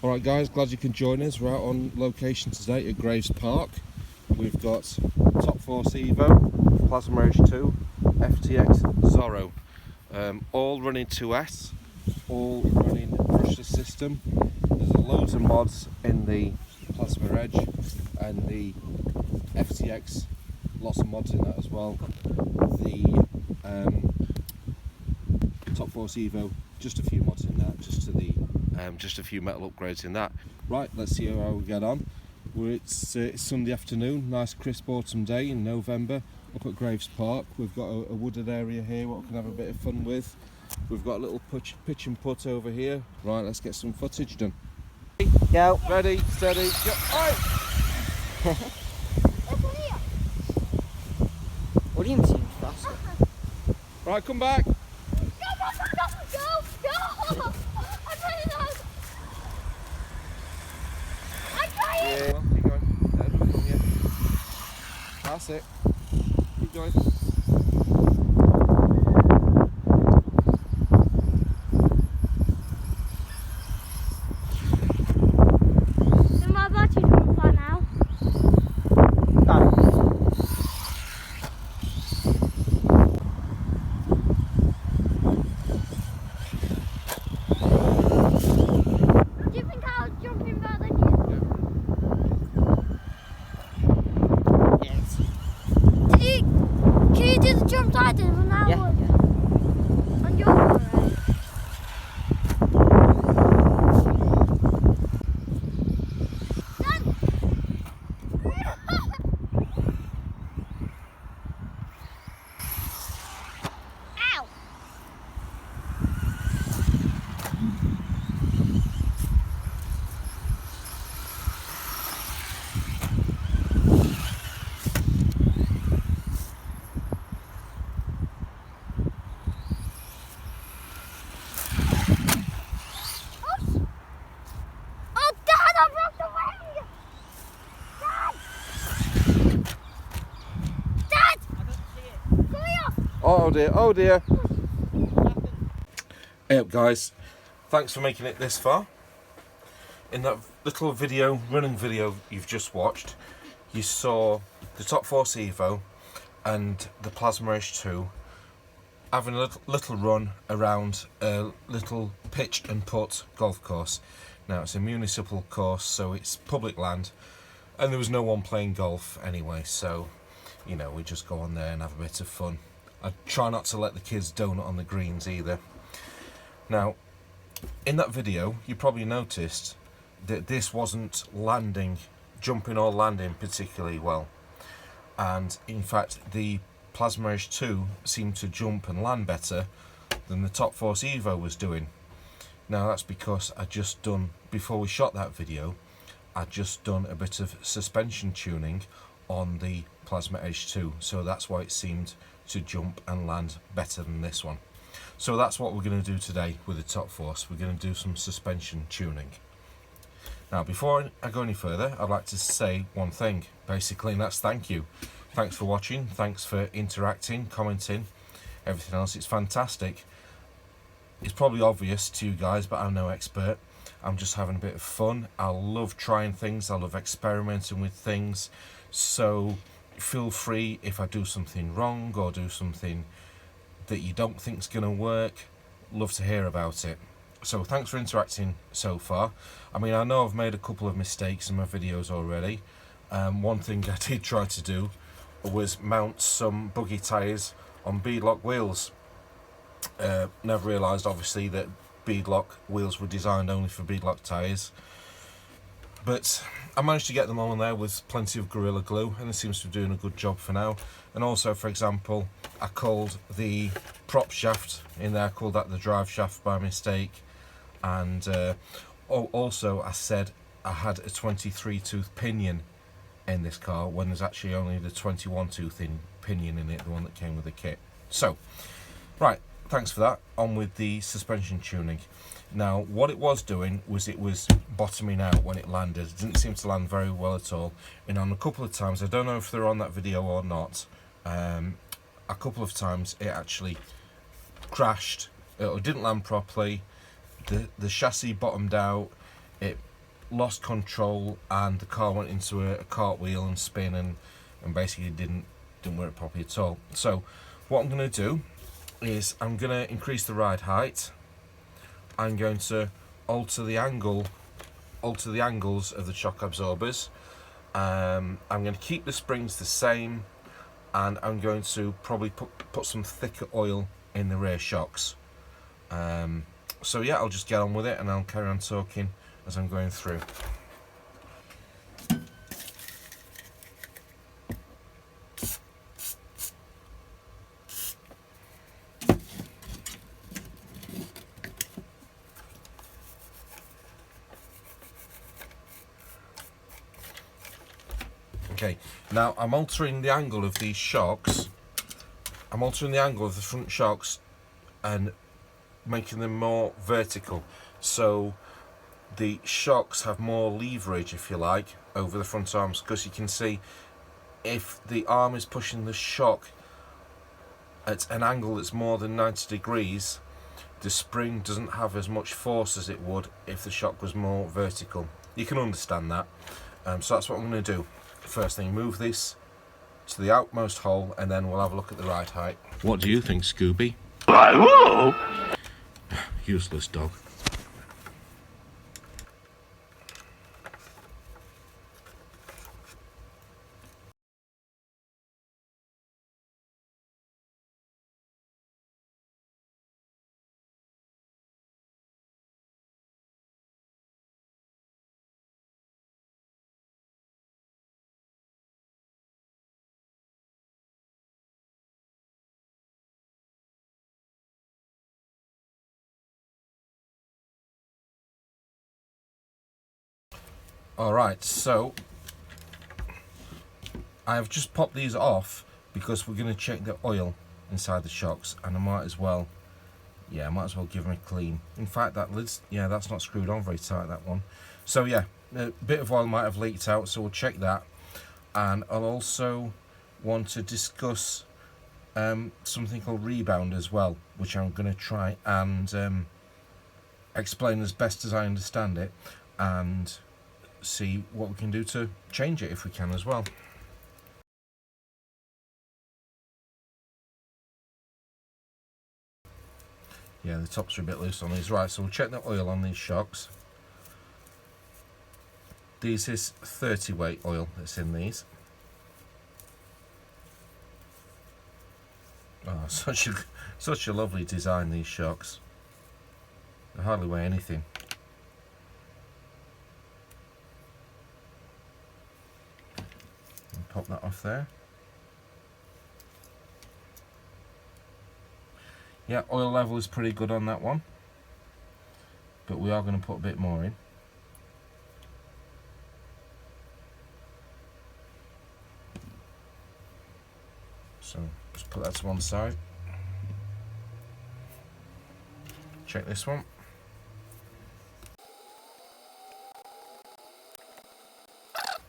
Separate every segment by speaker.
Speaker 1: Alright guys, glad you can join us. We're out on location today at Graves Park. We've got Top Force Evo, Plasma Edge 2, FTX Zorro. All running 2S, all running brushless system. There's loads of mods in the Plasma Edge and the FTX, lots of mods in that as well. The Top Force Evo, just a few mods in that, just a few metal upgrades in that. Right, let's see how we get on. It's Sunday afternoon, nice crisp autumn day in November up at Graves Park. We've got a wooded area here what we can have a bit of fun with. We've got a little pitch and putt over here. Right, let's get some footage done.
Speaker 2: Go.
Speaker 1: Ready, steady, go.
Speaker 2: What do you mean seems faster?
Speaker 1: Right, come back.
Speaker 3: Go! I'm trying!
Speaker 1: Yeah, well, keep going. Yeah. That's it. Keep going.
Speaker 3: So my battery doing flat now. Do you think I was jumping better than you?
Speaker 2: Yes.
Speaker 3: Can you do the jump I did when I was on your one, right? Ow! Oh, Dad, I broke the ring! Dad! Dad!
Speaker 2: I don't see it.
Speaker 3: Come here!
Speaker 1: Oh dear, oh dear. Hey up guys, thanks for making it this far. In that little video, running video you've just watched, you saw the Top Force Evo and the Plasma Edge 2 having a little run around a little pitch and putt golf course. Now it's a municipal course, so it's public land, and there was no one playing golf anyway, so you know, we just go on there and have a bit of fun. I try not to let the kids donut on the greens either. Now, in that video, you probably noticed that this wasn't jumping or landing particularly well. And in fact, the Plasma Edge 2 seemed to jump and land better than the Top Force Evo was doing. Now that's because before we shot that video, I'd just done a bit of suspension tuning on the Plasma Edge 2, so that's why it seemed to jump and land better than this one. So that's what we're going to do today with the Top Force. We're going to do some suspension tuning. Now before I go any further, I'd like to say one thing basically, and that's thank you. Thanks for watching, thanks for interacting, commenting, everything else. It's fantastic. It's probably obvious to you guys, but I'm no expert. I'm just having a bit of fun. I love trying things, I love experimenting with things, so feel free if I do something wrong or do something that you don't think's gonna work, love to hear about it. So thanks for interacting so far. I mean, I know I've made a couple of mistakes in my videos already. One thing I did try to do was mount some buggy tyres on beadlock wheels. Never realised obviously that beadlock wheels were designed only for beadlock tyres, but I managed to get them all in there with plenty of Gorilla Glue, and it seems to be doing a good job for now. And also, for example, I called the prop shaft in there, I called that the drive shaft by mistake, and also I said I had a 23 tooth pinion in this car when there's actually only the 21 tooth pinion in it, the one that came with the kit. So right, thanks for that. On with the suspension tuning. Now what it was doing was it was bottoming out when it landed. It didn't seem to land very well at all, and on a couple of times, I don't know if they're on that video or not, a couple of times it actually crashed, it didn't land properly, the chassis bottomed out, it lost control and the car went into a cartwheel and spin and basically didn't work properly at all. So what I'm going to do is I'm going to increase the ride height. I'm going to alter the angles of the shock absorbers. I'm going to keep the springs the same, and I'm going to probably put some thicker oil in the rear shocks. So yeah, I'll just get on with it and I'll carry on talking as I'm going through. Okay, now I'm altering the angle of these shocks. I'm altering the angle of the front shocks and making them more vertical, so the shocks have more leverage, if you like, over the front arms, because you can see if the arm is pushing the shock at an angle that's more than 90 degrees, the spring doesn't have as much force as it would if the shock was more vertical. You can understand that. So that's what I'm going to do. First thing, move this to the outmost hole, and then we'll have a look at the ride height. What do you think, Scooby? Useless dog. Alright, so I have just popped these off because we're going to check the oil inside the shocks, and I might as well give them a clean. In fact, that lid's, yeah, that's not screwed on very tight, that one. So yeah, a bit of oil might have leaked out, so we'll check that. And I'll also want to discuss something called Rebound as well, which I'm going to try and explain as best as I understand it, and see what we can do to change it if we can as well. Yeah, the tops are a bit loose on these. Right, so we'll check the oil on these shocks. This is 30 weight oil that's in these. Oh, such a lovely design, these shocks. They hardly weigh anything. Pop that off there. Yeah, oil level is pretty good on that one, but we are going to put a bit more in. So just put that to one side. Check this one.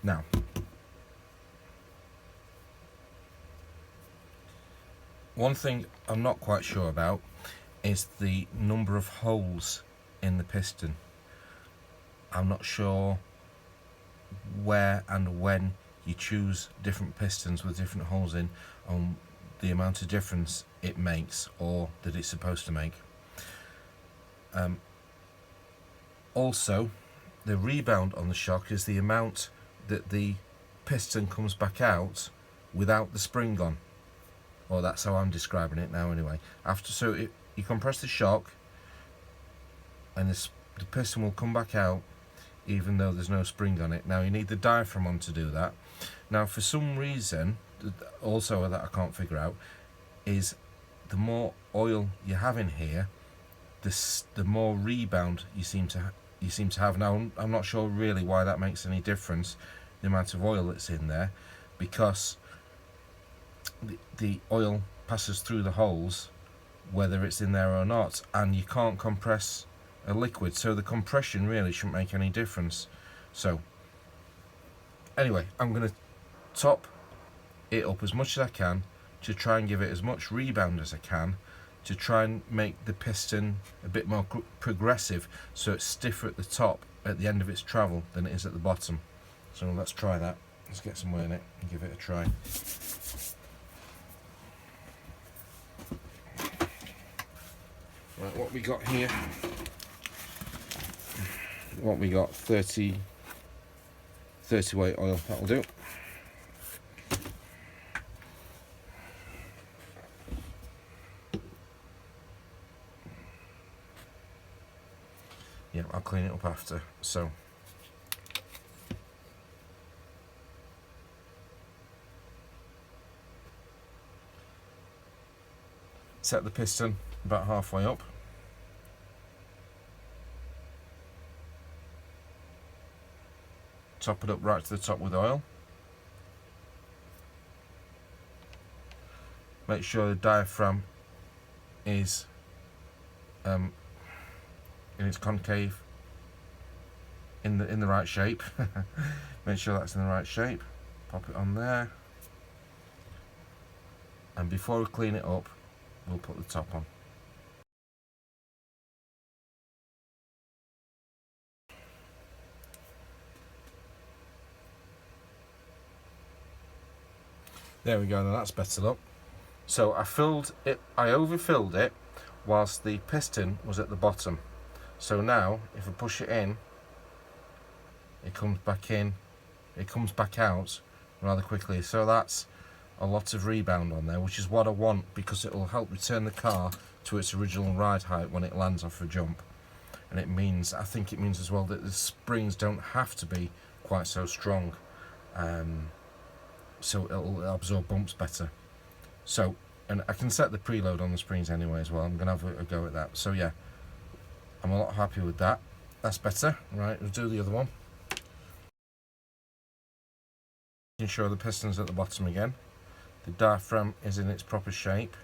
Speaker 1: Now, one thing I'm not quite sure about is the number of holes in the piston. I'm not sure where and when you choose different pistons with different holes in on the amount of difference it makes or that it's supposed to make. Also, the rebound on the shock is the amount that the piston comes back out without the spring on. Or that's how I'm describing it now anyway. You compress the shock and the piston will come back out even though there's no spring on it. Now you need the diaphragm on to do that. Now for some reason, also that I can't figure out, is the more oil you have in here, the more rebound you seem to have. Now I'm not sure really why that makes any difference, the amount of oil that's in there, because the oil passes through the holes whether it's in there or not, and you can't compress a liquid, so the compression really shouldn't make any difference. So anyway, I'm going to top it up as much as I can to try and give it as much rebound as I can, to try and make the piston a bit more progressive, so it's stiffer at the top at the end of its travel than it is at the bottom. So let's try that. Let's get some weight in it and give it a try. Right, what we got here? What we got? 30 weight oil. That'll do. Yeah, I'll clean it up after. So set the piston about halfway up. Top it up right to the top with oil. Make sure the diaphragm is in its concave, in the right shape. Make sure that's in the right shape. Pop it on there. And before we clean it up, we'll put the top on. There we go, now that's better look. So I overfilled it whilst the piston was at the bottom. So now, if I push it in, it comes back in, it comes back out rather quickly. So that's a lot of rebound on there, which is what I want, because it will help return the car to its original ride height when it lands off a jump. And I think it means as well that the springs don't have to be quite so strong. So it'll absorb bumps better. So, and I can set the preload on the springs anyway as well. I'm going to have a go at that. So yeah, I'm a lot happy with that. That's better. Right, we'll do the other one. Making sure the piston's at the bottom again. The diaphragm is in its proper shape.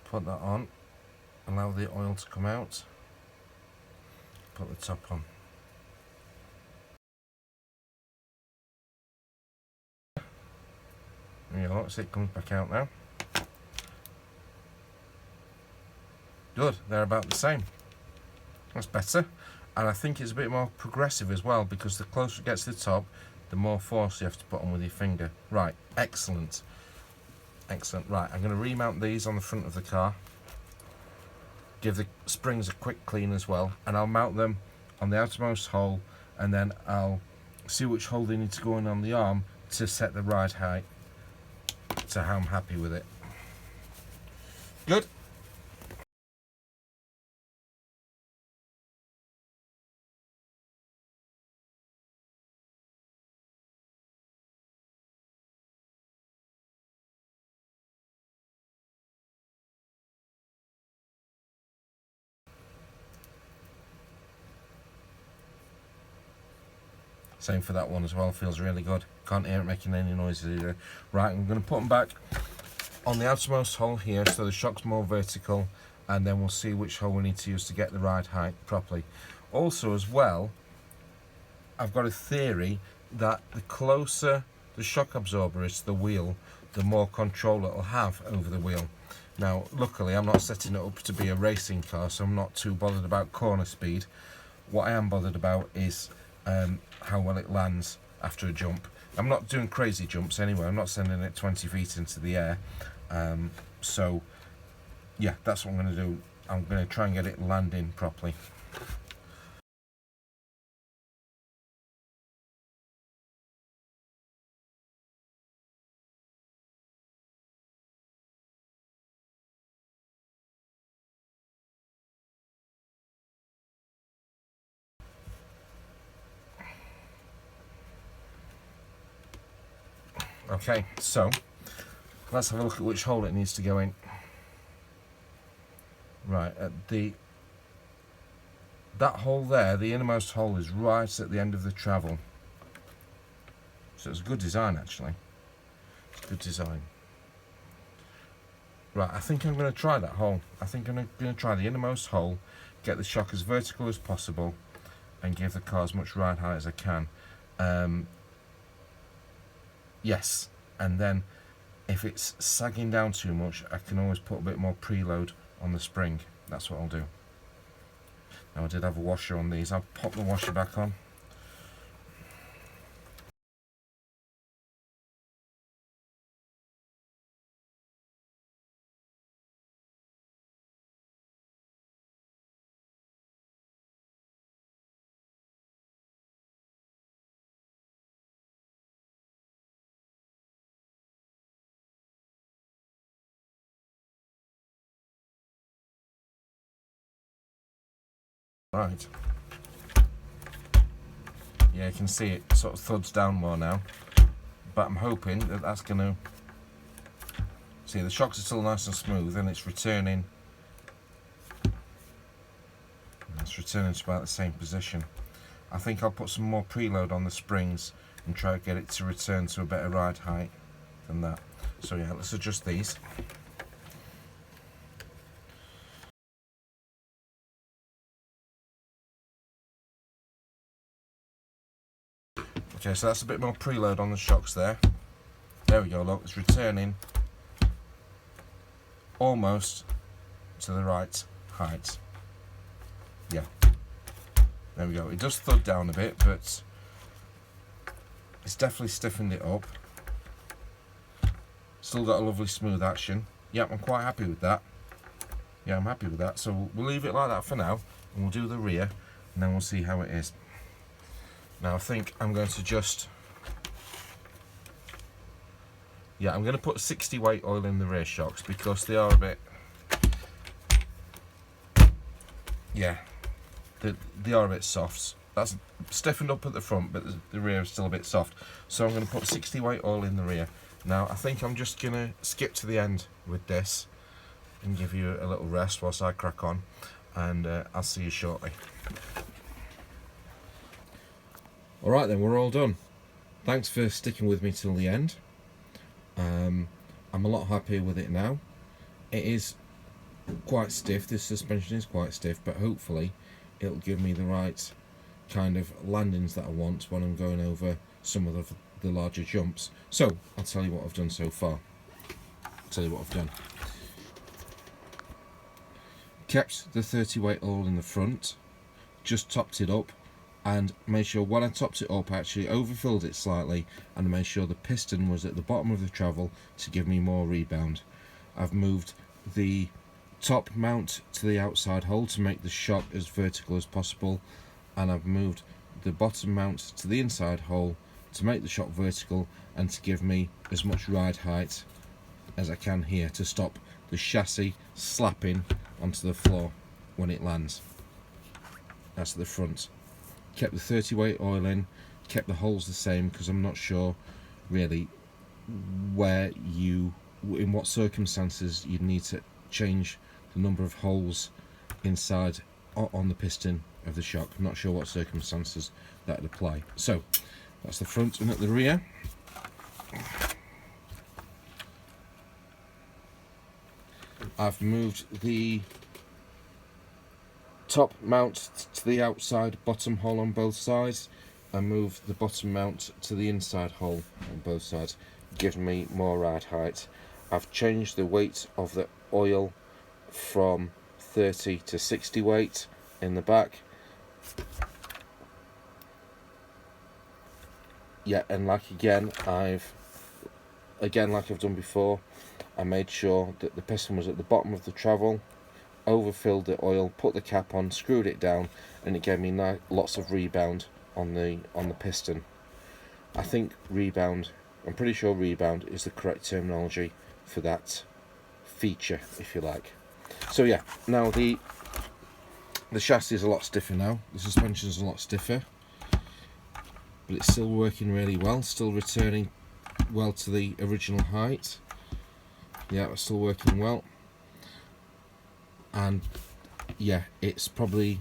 Speaker 1: Put that on. Allow the oil to come out. Put the top on. There you go, see it comes back out now. Good, they're about the same. That's better. And I think it's a bit more progressive as well, because the closer it gets to the top, the more force you have to put on with your finger. Right, excellent. Excellent. Right, I'm going to remount these on the front of the car. Give the springs a quick clean as well. And I'll mount them on the outermost hole, and then I'll see which hole they need to go in on the arm to set the ride height. So how I'm happy with it. Good. Same for that one as well, feels really good. Can't hear it making any noises either. Right, I'm going to put them back on the outermost hole here so the shock's more vertical, and then we'll see which hole we need to use to get the ride height properly. Also as well, I've got a theory that the closer the shock absorber is to the wheel, the more control it'll have over the wheel. Now luckily I'm not setting it up to be a racing car, so I'm not too bothered about corner speed. What I am bothered about is how well it lands after a jump. I'm not doing crazy jumps anyway, I'm not sending it 20 feet into the air. So yeah, that's what I'm going to do. I'm going to try and get it landing properly. Okay, so let's have a look at which hole it needs to go in. Right, at that hole there, the innermost hole is right at the end of the travel. So it's a good design actually. It's a good design. Right, I think I'm going to try that hole. I think I'm going to try the innermost hole, get the shock as vertical as possible, and give the car as much ride height as I can. Yes, and then if it's sagging down too much, I can always put a bit more preload on the spring. That's what I'll do. Now, I did have a washer on these. I'll pop the washer back on. Right. Yeah, you can see it sort of thuds down more now, but I'm hoping that that's going to... See, the shocks are still nice and smooth, and it's returning. It's returning to about the same position. I think I'll put some more preload on the springs and try to get it to return to a better ride height than that. So yeah, let's adjust these. Okay, so that's a bit more preload on the shocks there. There we go, look, it's returning almost to the right height. Yeah, there we go. It does thud down a bit, but it's definitely stiffened it up. Still got a lovely smooth action. Yep, I'm quite happy with that. Yeah, I'm happy with that. So we'll leave it like that for now, and we'll do the rear, and then we'll see how it is. Now I think I'm going to just... Yeah, I'm going to put 60 weight oil in the rear shocks because they are a bit... Yeah, they are a bit soft. That's stiffened up at the front, but the rear is still a bit soft. So I'm going to put 60 weight oil in the rear. Now I think I'm just going to skip to the end with this and give you a little rest whilst I crack on, and I'll see you shortly. Alright then, we're all done. Thanks for sticking with me till the end. I'm a lot happier with it now. It is quite stiff, this suspension is quite stiff, but hopefully it'll give me the right kind of landings that I want when I'm going over some of the larger jumps. So, I'll tell you what I've done so far. Kept the 30 weight oil in the front, just topped it up, and made sure when I topped it up I actually overfilled it slightly and made sure the piston was at the bottom of the travel to give me more rebound. I've moved the top mount to the outside hole to make the shock as vertical as possible, and I've moved the bottom mount to the inside hole to make the shock vertical and to give me as much ride height as I can here to stop the chassis slapping onto the floor when it lands. That's the front. Kept the 30 weight oil in, kept the holes the same because I'm not sure really in what circumstances you'd need to change the number of holes inside on the piston of the shock. I'm not sure what circumstances that would apply. So that's the front, and at the rear I've moved the top mount to the outside bottom hole on both sides and move the bottom mount to the inside hole on both sides, giving me more ride height. I've changed the weight of the oil from 30 to 60 weight in the back. Yeah, and like I've done before, I made sure that the piston was at the bottom of the travel, overfilled the oil, put the cap on, screwed it down, and it gave me lots of rebound on the piston. I think rebound, I'm pretty sure rebound is the correct terminology for that feature, if you like. So yeah, now the chassis is a lot stiffer now, the suspension is a lot stiffer, but it's still working really well, still returning well to the original height. Yeah, it's still working well. And yeah, it's probably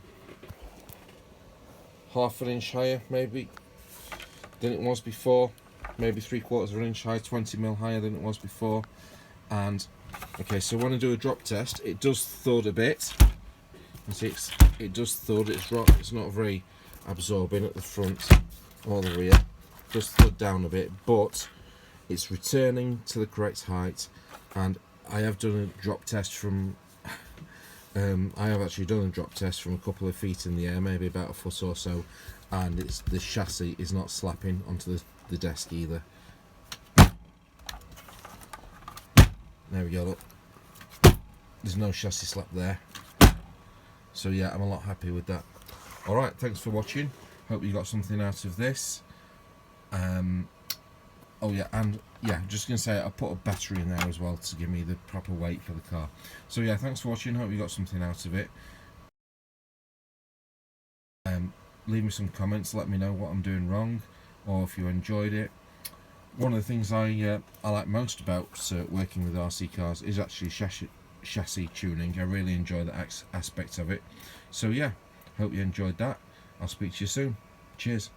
Speaker 1: half an inch higher maybe than it was before, maybe 3/4 of an inch higher, 20mm higher than it was before. And okay, so when I do a drop test, it does thud a bit. You see, it does thud. It's not very absorbing at the front or the rear. It does thud down a bit, but it's returning to the correct height, and I have done a drop test from I have actually done a drop test from a couple of feet in the air, maybe about a foot or so, and the chassis is not slapping onto the desk either. There we go, look. There's no chassis slap there. So yeah, I'm a lot happy with that. Alright, thanks for watching. Hope you got something out of this. Oh yeah, and yeah, just going to say I put a battery in there as well to give me the proper weight for the car. So yeah, thanks for watching. Hope you got something out of it. Leave me some comments, let me know what I'm doing wrong, or if you enjoyed it. One of the things I like most about working with RC cars is actually chassis tuning. I really enjoy that aspect of it. So yeah, hope you enjoyed that. I'll speak to you soon. Cheers.